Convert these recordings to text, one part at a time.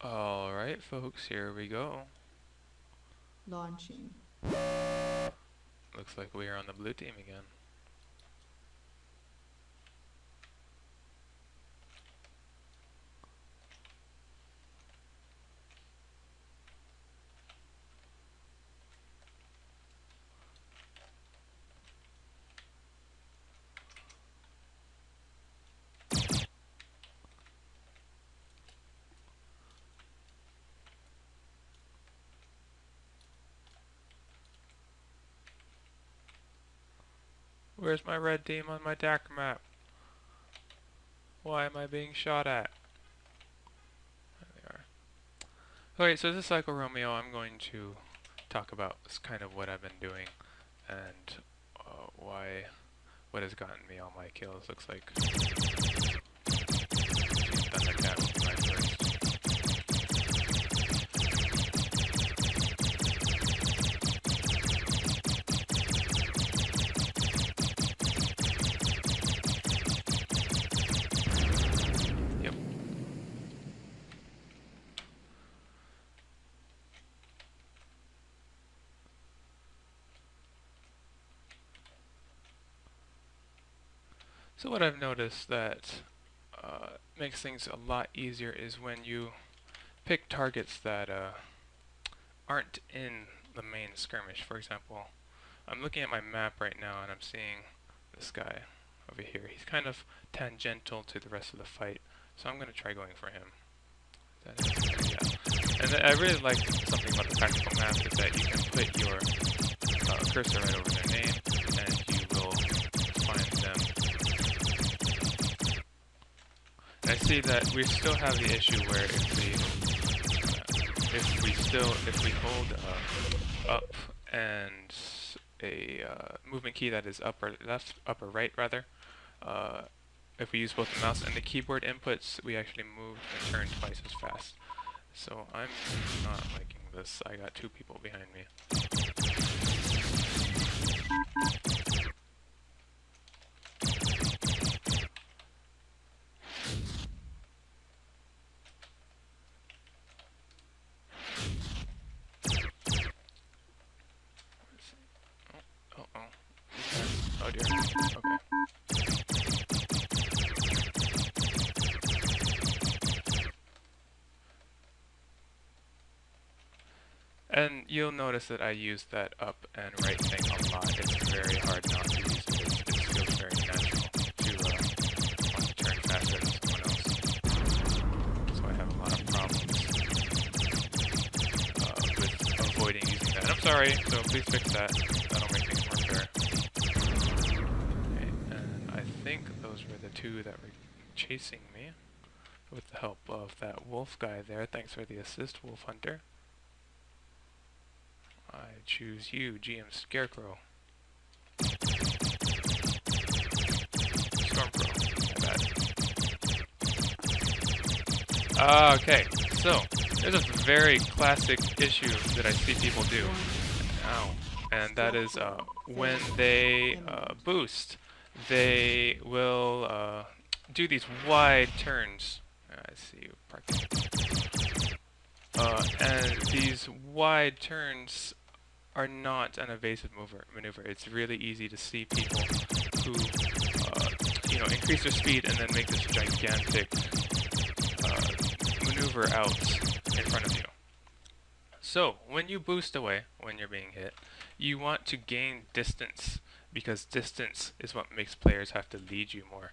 Alright, folks, here we go. Launching. Looks like we are on the blue team again. Where's my red team on my attack map? Why am I being shot at? There they are. Alright, so this cycle Romeo, I'm going to talk about kind of what I've been doing and what has gotten me all my kills. Looks like Thundercat will be my first. Yep. So what I've noticed that makes things a lot easier is when you pick targets that aren't in the main skirmish. For example, I'm looking at my map right now and I'm seeing this guy over here. He's kind of tangential to the rest of the fight, so I'm going to try going for him. Yeah. And I really like something about the tactical map is that you can put your cursor right over their name and you will find them. I see that we still have the issue where if we hold up and a movement key that is up or left, up or right rather, if we use both the mouse and the keyboard inputs, we actually move and turn twice as fast. So I'm not liking this. I got two people behind me. Oh dear. Okay. And you'll notice that I use that up and right thing a lot. It's very hard not to use it. It feels very natural to want to turn faster than someone else. So I have a lot of problems with avoiding using that. And I'm sorry, so please fix that. That'll make things more fair. Okay, and I think those were the two that were chasing me with the help of that wolf guy there. Thanks for the assist, Wolf Hunter. I choose you, GM Scarecrow. Stormcrow, my bad. Okay, so there's a very classic issue that I see people do. Ow. And that is when they boost, they will do these wide turns. I see you parking. And these wide turns are not an evasive maneuver. It's really easy to see people who, increase their speed and then make this gigantic maneuver out in front of you. So, when you boost away, when you're being hit, you want to gain distance, because distance is what makes players have to lead you more.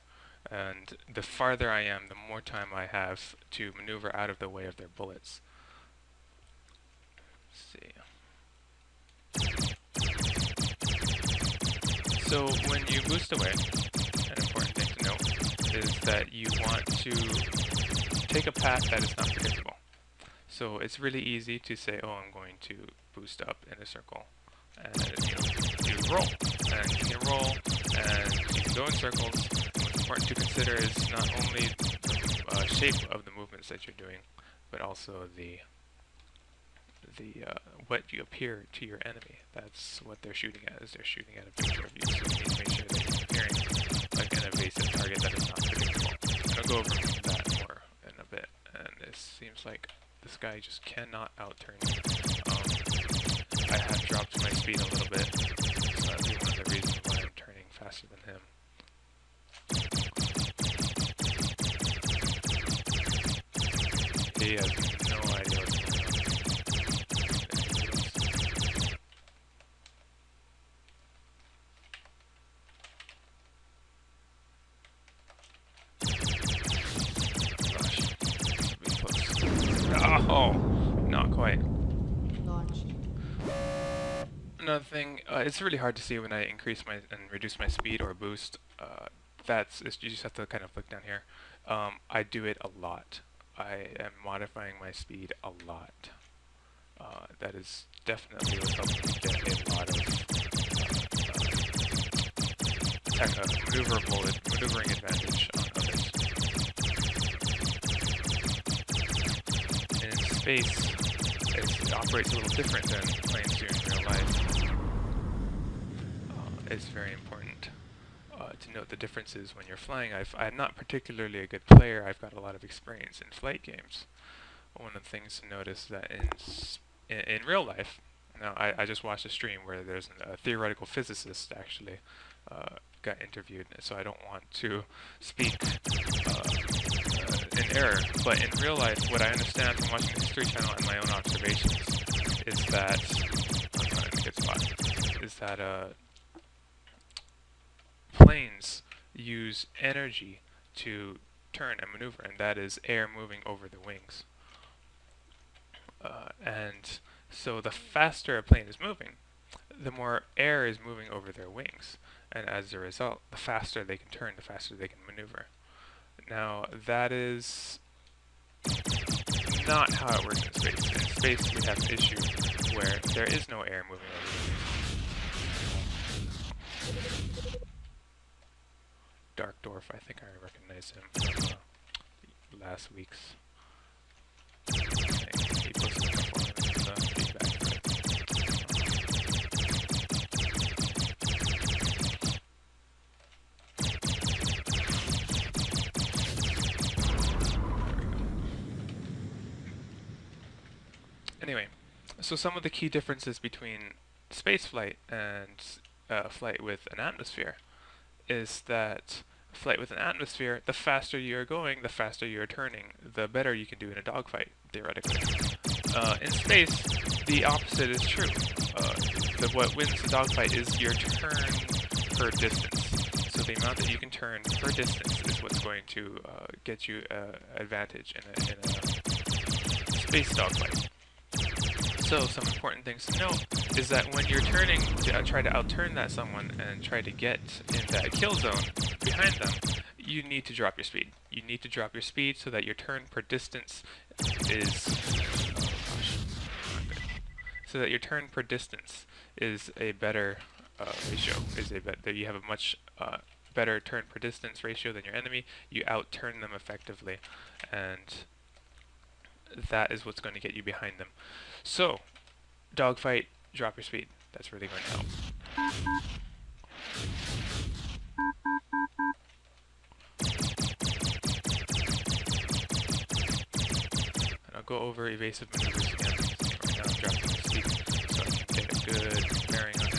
And the farther I am, the more time I have to maneuver out of the way of their bullets. See. So when you boost away, an important thing to note is that you want to take a path that is not predictable. So it's really easy to say, oh, I'm going to boost up in a circle, and you roll, and you can roll, and you can go in circles. And what's important to consider is not only the shape of the movements that you're doing, but also the what you appear to your enemy. That's what they're shooting at, is they're shooting at a picture of you. So you need to make sure that you're appearing like an evasive target that is not predictable. I'll go over that more in a bit. And this seems like This guy just cannot outturn me. I have dropped my speed a little bit, so that'd be one of the reasons why I'm turning faster than him. He has no idea what's going on. Oh, not quite. Another thing, it's really hard to see when I increase my and reduce my speed or boost. You just have to kind of look down here. I do it a lot. I am modifying my speed a lot. That is definitely what's helping me get a lot of maneuvering advantage on others. In space, it operates a little different than planes do in real life. It's very important to note the differences when you're flying. I'm not particularly a good player. I've got a lot of experience in flight games. One of the things to notice that in real life, now I just watched a stream where there's a theoretical physicist actually got interviewed, so I don't want to speak in error, but in real life, what I understand from watching the History Channel and my own observations is that, I'm not in a good spot, is that planes use energy to turn and maneuver, and that is air moving over the wings. And so the faster a plane is moving, the more air is moving over their wings, and as a result, the faster they can turn, the faster they can maneuver. Now, that is not how it works in space. In space, we have an issue where there is no air moving over the wings. Dark Dwarf, I think I recognize him from last week's. He posted a performance in the feedback thread. Anyway, so some of the key differences between spaceflight and flight with an atmosphere is that flight with an atmosphere, the faster you're going, the faster you're turning, the better you can do in a dogfight, theoretically. In space, the opposite is true. What wins the dogfight is your turn per distance. So the amount that you can turn per distance is what's going to get you advantage in a space dogfight. So some important things to note is that when you're turning to try to outturn that someone and try to get in that kill zone behind them, you need to drop your speed. You need to drop your speed so that your turn per distance is a better ratio. That you have a much better turn per distance ratio than your enemy. You outturn them effectively, and that is what's going to get you behind them. So, dogfight, drop your speed. That's really going to help. And I'll go over evasive maneuvers again. Right now I'm dropping my speed so I can get a good bearing on him.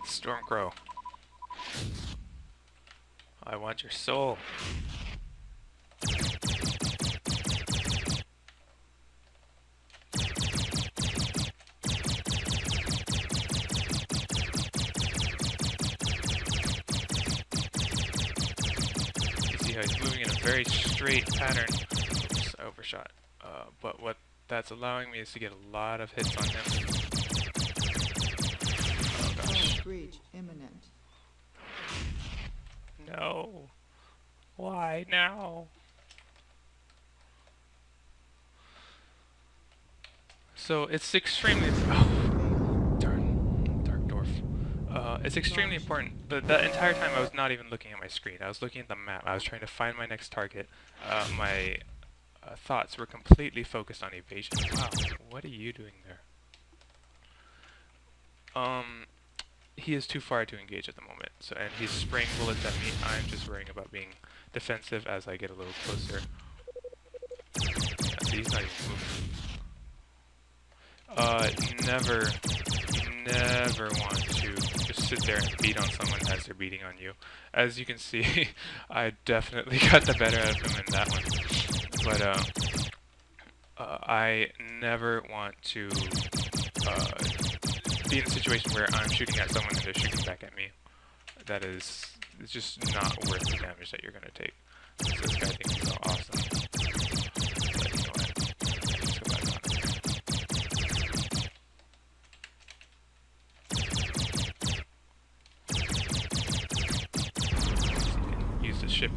Stormcrow. I want your soul. You see how he's moving in a very straight pattern. Oops, I overshot. But what that's allowing me is to get a lot of hits on him. Breach imminent. No. Why now? So it's extremely... Oh, darn. Dark Dwarf. It's extremely important. The entire time I was not even looking at my screen. I was looking at the map. I was trying to find my next target. My thoughts were completely focused on evasion. Wow, what are you doing there? He is too far to engage at the moment, so and he's spraying bullets at me. I'm just worrying about being defensive as I get a little closer. Yeah, see, he's not even moving. Never want to just sit there and beat on someone as they're beating on you. As you can see, I definitely got the better out of him in that one. But I never want to be in a situation where I'm shooting at someone and they're shooting back at me. It's just not worth the damage that you're gonna take. So this guy thinks he's so awesome. But you know what? Let's go back on here. Use the ship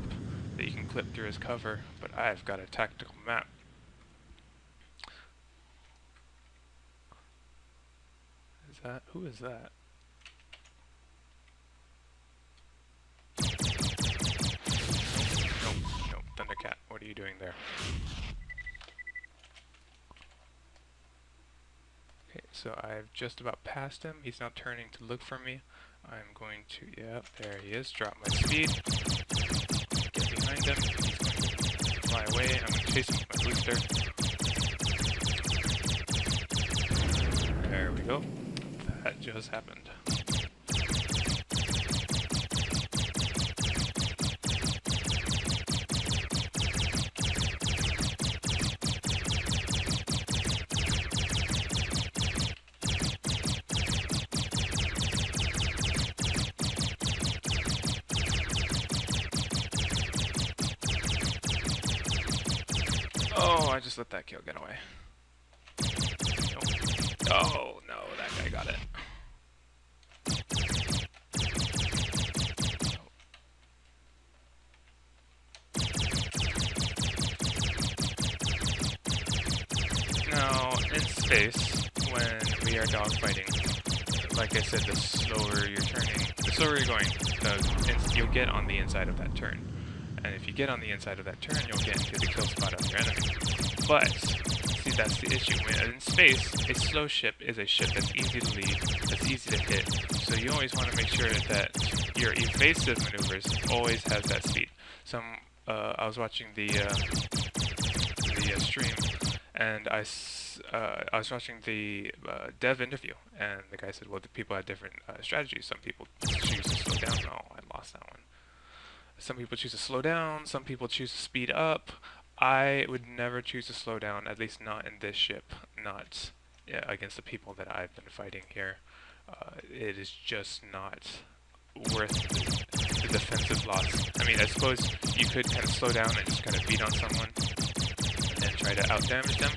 that you can clip through his cover, but I've got a tactical map. Who is that? Nope, Thundercat, what are you doing there? Okay, so I've just about passed him. He's now turning to look for me. I'm going to, yeah, there he is, drop my speed. Get behind him. He's going to fly away. I'm going to chase him with my booster. There we go. That just happened. Oh, I just let that kill get away. Nope. Oh, no, that guy got it. Now, in space, when we are dogfighting, like I said, the slower you're turning, the slower you're going, you'll get on the inside of that turn. And if you get on the inside of that turn, you'll get into the kill spot of your enemy. But, see, that's the issue. When in space, a slow ship is a ship that's easy to lead, that's easy to hit. So you always want to make sure that your evasive maneuvers always have that speed. I was watching the stream, and I was watching the dev interview, and the guy said, well, the people had different strategies. Some people choose to slow down. Oh, I lost that one. Some people choose to slow down, some people choose to speed up. I would never choose to slow down, at least not in this ship, not against the people that I've been fighting here. It is just not worth the defensive loss. I mean, I suppose you could kind of slow down and just kind of beat on someone and try to out-damage them.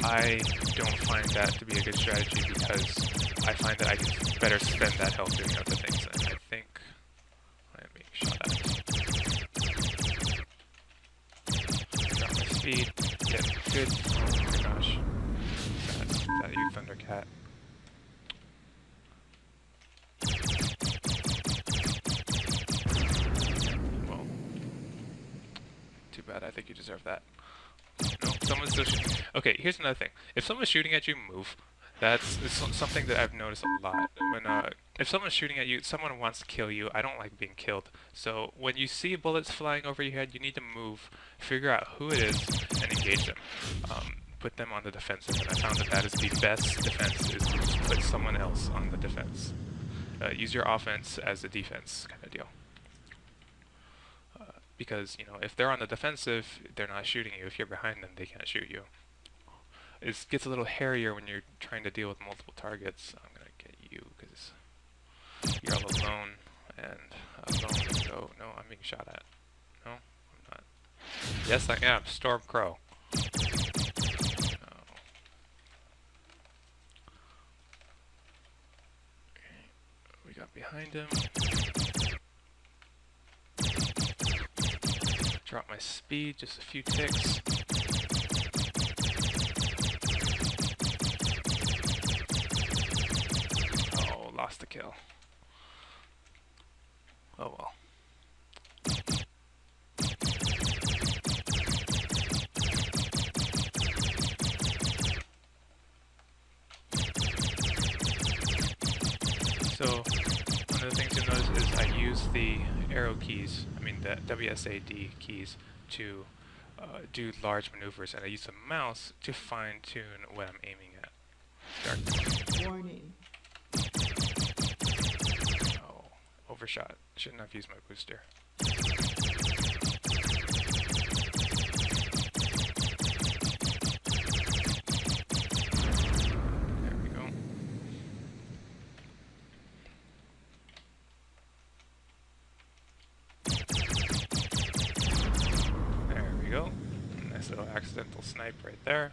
I don't find that to be a good strategy because I find that I can better spend that health doing other things, and I think shot at. Drop my speed. Get good. Oh my gosh. Is that you, Thundercat? Well, too bad. I think you deserve that. No, someone's still shooting. Okay, here's another thing. If someone's shooting at you, move. That's something that I've noticed a lot. When if someone's shooting at you, someone wants to kill you. I don't like being killed. So when you see bullets flying over your head, you need to move, figure out who it is, and engage them. Put them on the defensive, and I found that is the best defense, is to just put someone else on the defense. Use your offense as a defense kind of deal. Because, you know, if they're on the defensive, they're not shooting you. If you're behind them, they can't shoot you. It gets a little hairier when you're trying to deal with multiple targets. I'm gonna get you because you're all alone and alone. So no, I'm being shot at. No, I'm not. Yes, I am. Storm Crow. No. Okay. We got behind him. Drop my speed just a few ticks. Lost the kill. Oh well. So one of the things you'll notice is I use the arrow keys, I mean the WSAD keys, to do large maneuvers, and I use the mouse to fine-tune what I'm aiming at. Warning. Oh, overshot. Shouldn't have used my booster. There we go. There we go. Nice little accidental snipe right there.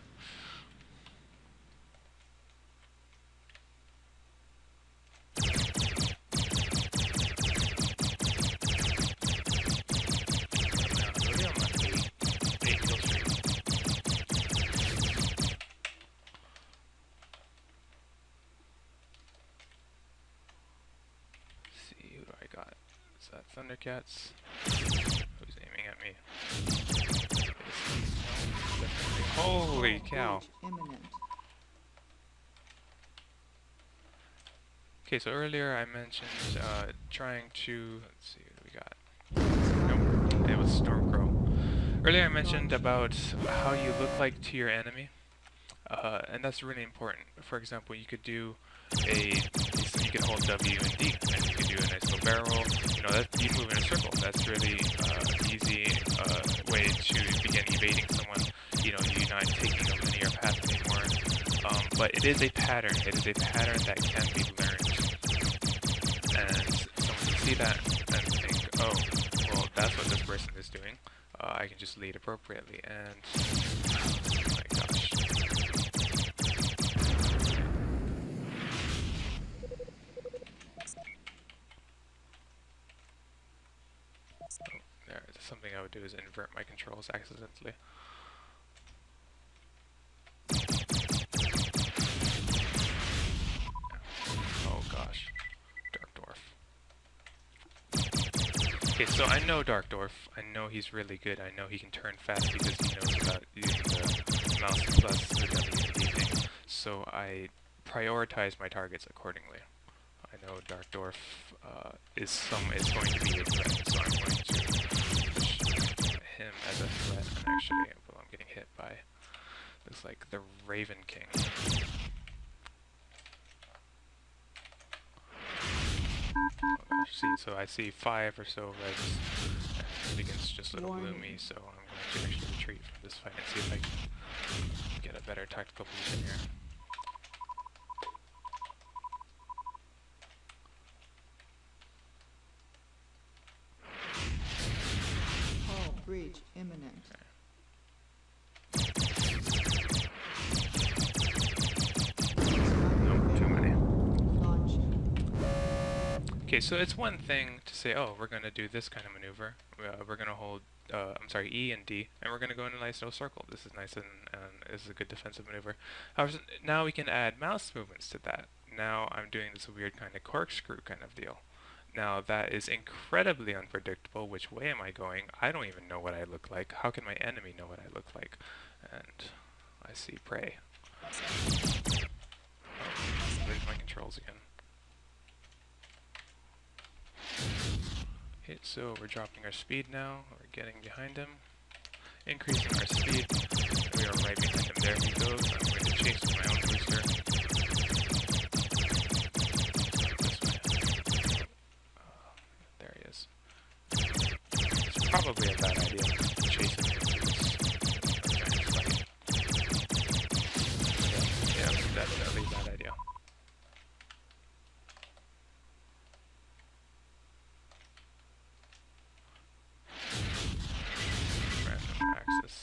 Is that Thundercats? Who's aiming at me? Holy cow! Breach imminent. Okay, so earlier I mentioned trying to, let's see, what do we got? Nope, it was Stormcrow. Earlier I mentioned about how you look like to your enemy, and that's really important. For example, you could do you could hold W and D, and you could do a nice little barrel roll. You know, that you move in a circle. That's really easy way to begin evading someone. You know, you're not taking a linear path anymore. But it is a pattern. It is a pattern that can be learned. And someone can see that and think, oh, well, that's what this person is doing. I can just lead appropriately. And oh my gosh. There, something I would do is invert my controls accidentally. Oh gosh, Dark Dwarf. Okay, so I know Dark Dwarf. I know he's really good. I know he can turn fast because he knows about using the mouse plus the W&D thing. So I prioritize my targets accordingly. I know Dark Dwarf is going to be a threat, so I'm going to push him as a threat. And actually, well, I'm getting hit by this, like, the Raven King. Oh gosh, see, so I see 5 or so reds, and it begins just to bloom me, so I'm going to actually retreat from this fight and see if I can get a better tactical position here. Breach imminent. Nope, too many. Launching. Okay, so it's one thing to say, oh, we're going to do this kind of maneuver. We're going to hold, E and D, and we're going to go in a nice little circle. This is nice and is a good defensive maneuver. However, now we can add mouse movements to that. Now I'm doing this weird kind of corkscrew kind of deal. Now that is incredibly unpredictable. Which way am I going? I don't even know what I look like. How can my enemy know what I look like? And I see prey. Oh, there's my controls again. Okay, so we're dropping our speed now. We're getting behind him. Increasing our speed. We are right behind him. There he goes. I'm going to chase with my own booster. Probably a bad idea to chase him into this giant fight. Yeah, definitely a bad idea. Random axis.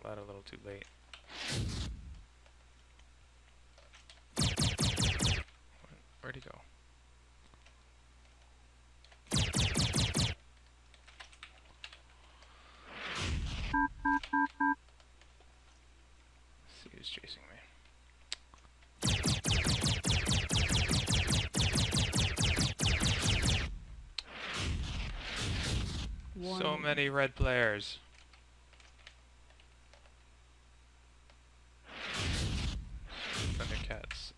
That a little too late. Where'd he go? See who's chasing me. so many red players. Thundercats.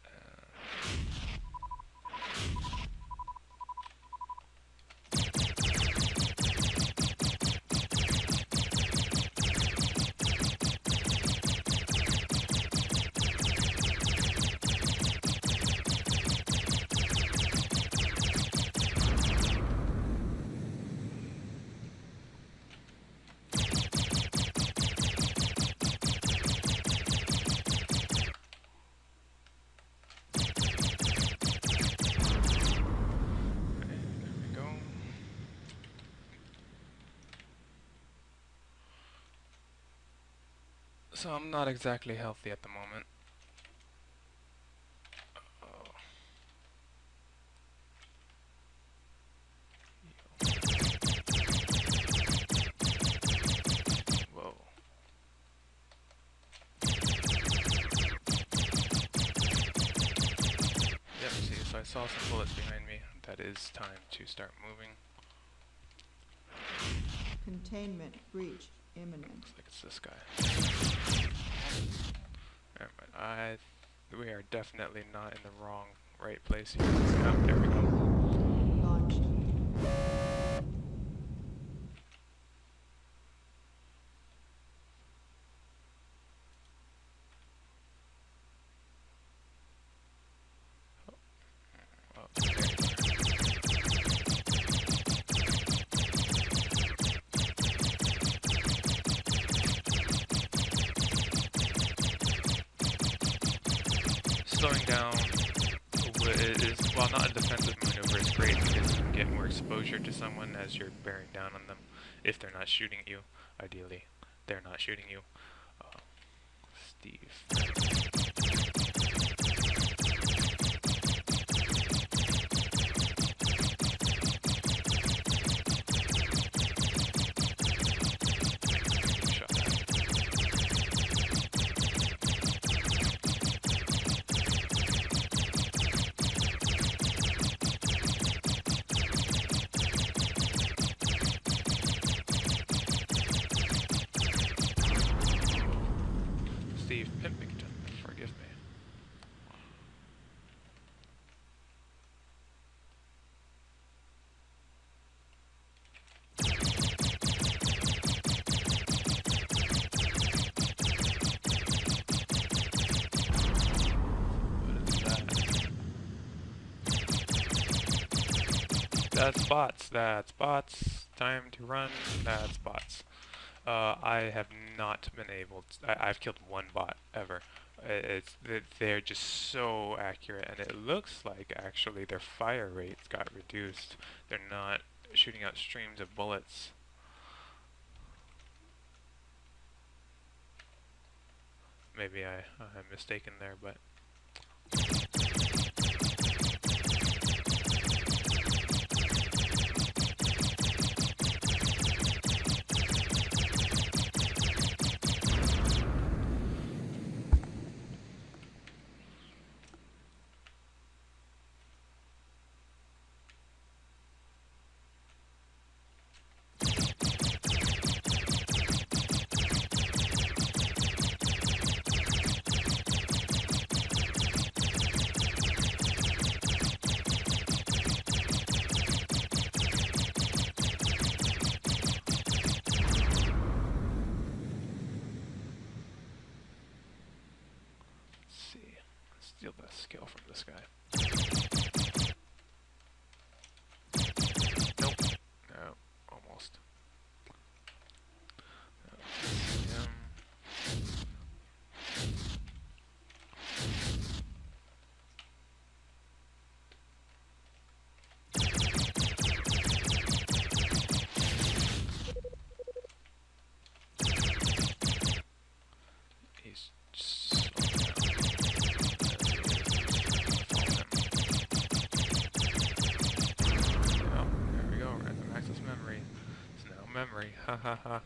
So I'm not exactly healthy at the moment. Whoa. Yep, see, so I saw some bullets behind me. That is time to start moving. Containment breach imminent. Looks like it's this guy. Alright, we are definitely not in the right place here. Oh, there we go. Launching. Oh, there you go. Slowing down is, while not a defensive maneuver, is great because you can get more exposure to someone as you're bearing down on them. If they're not shooting at you, ideally, they're not shooting you. Steve. Steve Pimpington, forgive me. What is that? That's bots, that's bots. Time to run, that's bots. I have not been able to, I've killed one bot ever. They're just so accurate, and it looks like actually their fire rates got reduced. They're not shooting out streams of bullets. Maybe I'm mistaken there, but steal the skill from this guy. Nope. No, almost. He's just memory, ha ha ha.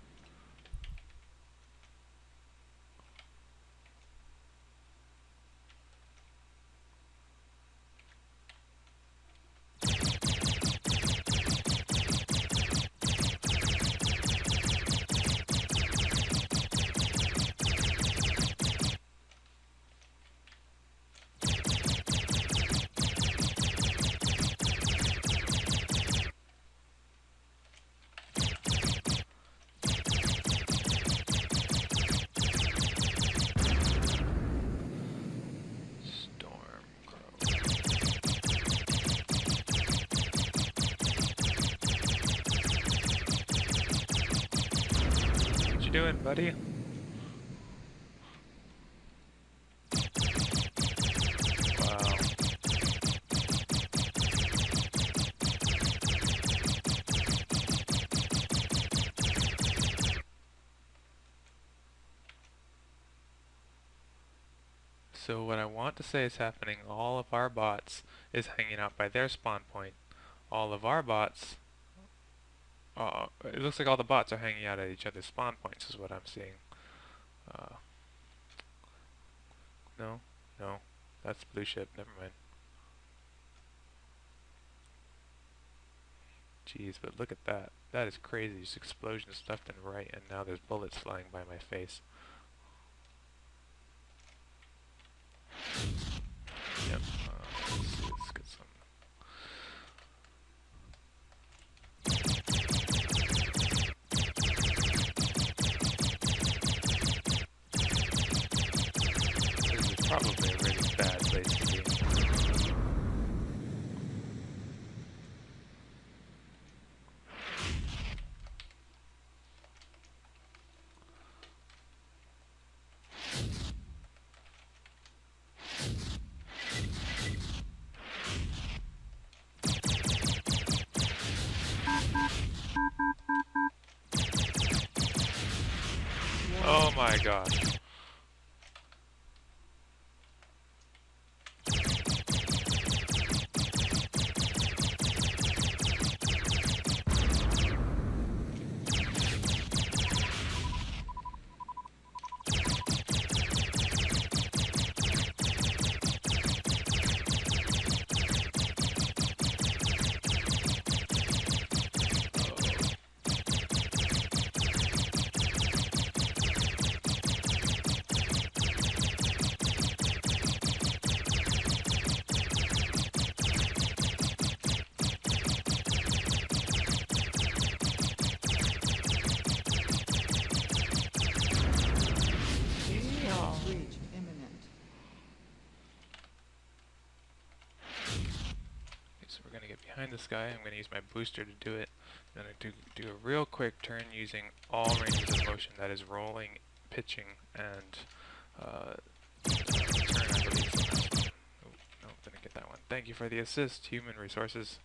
doing, buddy? Wow. So what I want to say is happening, all of our bots is hanging out by their spawn point. All of our bots, it looks like all the bots are hanging out at each other's spawn points is what I'm seeing. No, no, that's blue ship, never mind. Jeez, but look at that. That is crazy. Just explosions left and right, and now there's bullets flying by my face. Yep. Let's see, let's get some. This is probably a really bad place to be. Oh my gosh. Breach imminent. So we're going to get behind this guy. I'm going to use my booster to do it. I'm going to do a real quick turn using all ranges of motion. That is rolling, pitching, and turn, I believe. So that's one. Oh, no, didn't get that one. Thank you for the assist, human resources.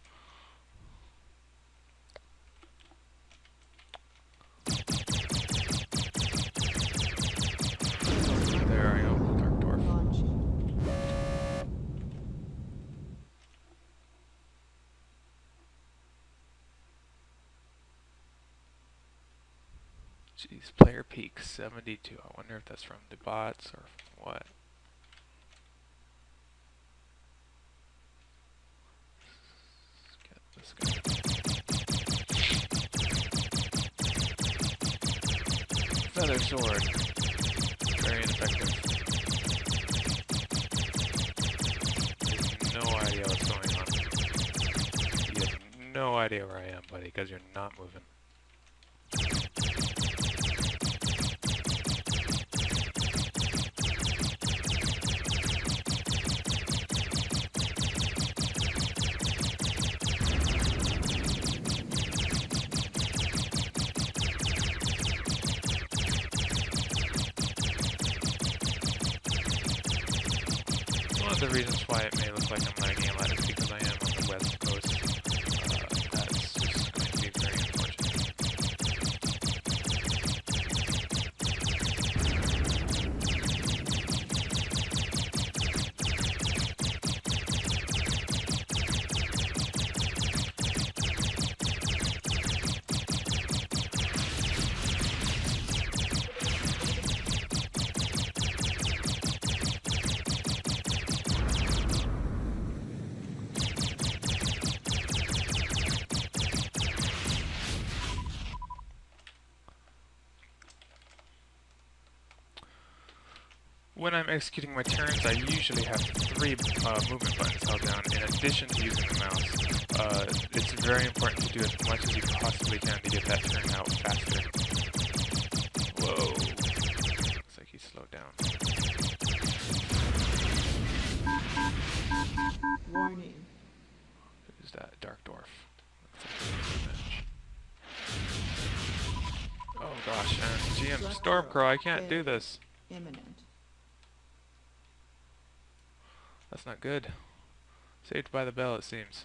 There I go, Dark Dwarf. Launching. Jeez, player peak 72. I wonder if that's from the bots or what. Let's get this guy. Feather sword. Very ineffective. You have no idea what's going on. You have no idea where I am, buddy, because you're not moving. One of the reasons why it may look like I'm lagging a lot is because I am on the west coast. That's just going to be very unfortunate. When I'm executing my turns, I usually have 3 movement buttons held down in addition to using the mouse. It's very important to do as much as you possibly can to get that turn out faster. Whoa. Looks like he slowed down. Warning. Who's that? Dark Dwarf. Looks like he has revenge. Oh gosh, GM Structural Stormcrow, I can't do failure this. Imminent. That's not good. Saved by the bell, it seems.